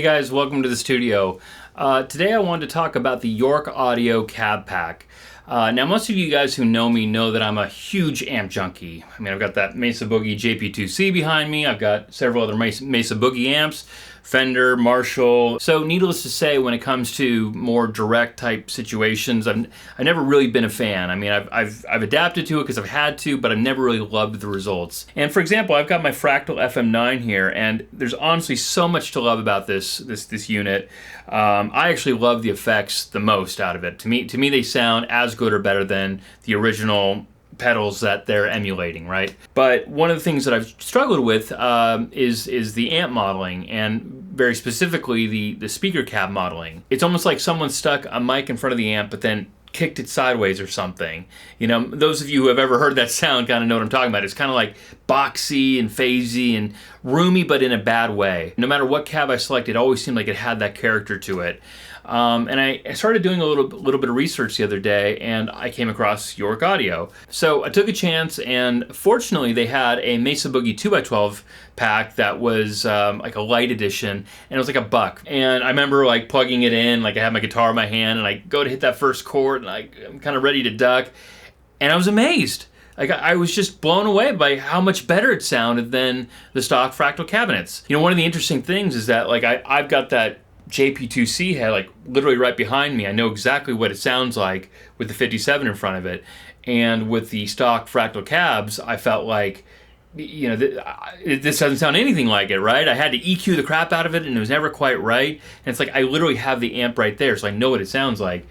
guys, welcome to the studio. Today I wanted to talk about the York Audio Cab Pack. Now most of you guys who know me know that I'm a huge amp junkie. I mean, I've got that Mesa Boogie JP2C behind me. I've got several other Mesa Boogie amps, Fender, Marshall. So needless to say, when it comes to more direct type situations, I've never really been a fan. I mean, I've adapted to it because I've had to, but I've never really loved the results. And for example, I've got my Fractal FM9 here, and there's honestly so much to love about this unit. I actually love the effects the most out of it. To me, they sound as good or better than the original pedals that they're emulating, right? But one of the things that I've struggled with is the amp modeling, and very specifically the speaker cab modeling. It's almost like someone stuck a mic in front of the amp but then kicked it sideways or something. You know, those of you who have ever heard that sound kind of know what I'm talking about. It's kind of like boxy and phasey and roomy, but in a bad way. No matter what cab I selected, it always seemed like it had that character to it. And I started doing a little bit of research the other day, and I came across York Audio. So I took a chance, and fortunately they had a Mesa Boogie 2x12 pack that was like a light edition, and it was like $1. And I remember like plugging it in, like I had my guitar in my hand, and I go to hit that first chord, and I'm kind of ready to duck, and I was amazed. Like, I was just blown away by how much better it sounded than the stock Fractal cabinets. You know, one of the interesting things is that like I've got that JP2C head like literally right behind me. I know exactly what it sounds like with the 57 in front of it. And with the stock Fractal cabs, I felt like, you know, this doesn't sound anything like it, right? I had to EQ the crap out of it, and it was never quite right. And it's like I literally have the amp right there, so I know what it sounds like.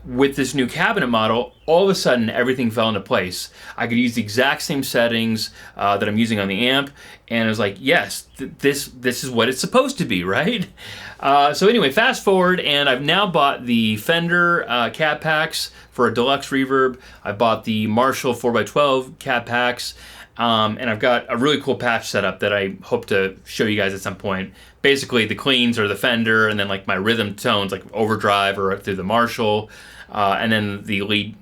With this new cabinet model, all of a sudden everything fell into place. I could use the exact same settings that I'm using on the amp, and it was like, yes, this is what it's supposed to be, right? So anyway, fast forward, and I've now bought the Fender cab packs for a Deluxe Reverb. I bought the Marshall 4x12 cab packs, and I've got a really cool patch setup that I hope to show you guys at some point. Basically, the cleans are the Fender, and then like my rhythm tones, like overdrive or through the Marshall, and then the lead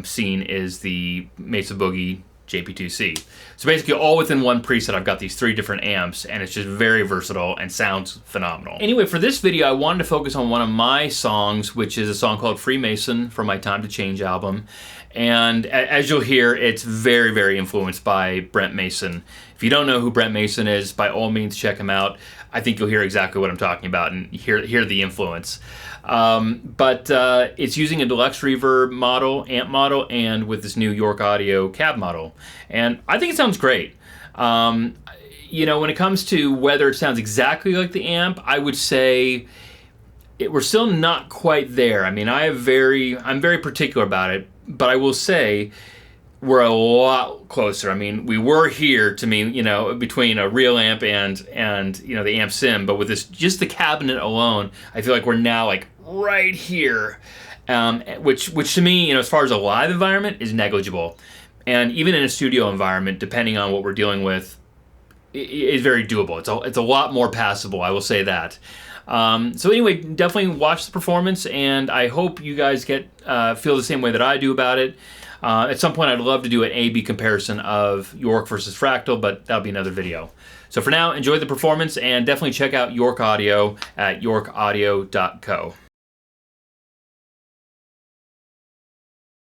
scene is the Mesa Boogie JP2C. So basically, all within one preset, I've got these 3 different amps, and it's just very versatile and sounds phenomenal. Anyway, for this video, I wanted to focus on one of my songs, which is a song called Freemason from my Time to Change album. And as you'll hear, it's very, very influenced by Brent Mason. If you don't know who Brent Mason is, by all means, check him out. I think you'll hear exactly what I'm talking about and hear the influence. But it's using a Deluxe Reverb model, amp model, and with this new York Audio cab model. And I think it sounds great. You know, when it comes to whether it sounds exactly like the amp, I would say we're still not quite there. I mean, I'm very particular about it, but I will say we're a lot closer. I mean, we were here to me, you know, between a real amp and you know, the amp sim, but with this, just the cabinet alone, I feel like we're now like right here, which to me, you know, as far as a live environment, is negligible. And even in a studio environment, depending on what we're dealing with, is very doable. It's a lot more passable, I will say that. So anyway, definitely watch the performance, and I hope you guys feel the same way that I do about it. At some point, I'd love to do an A/B comparison of York versus Fractal, but that'll be another video. So for now, enjoy the performance, and definitely check out York Audio at yorkaudio.co.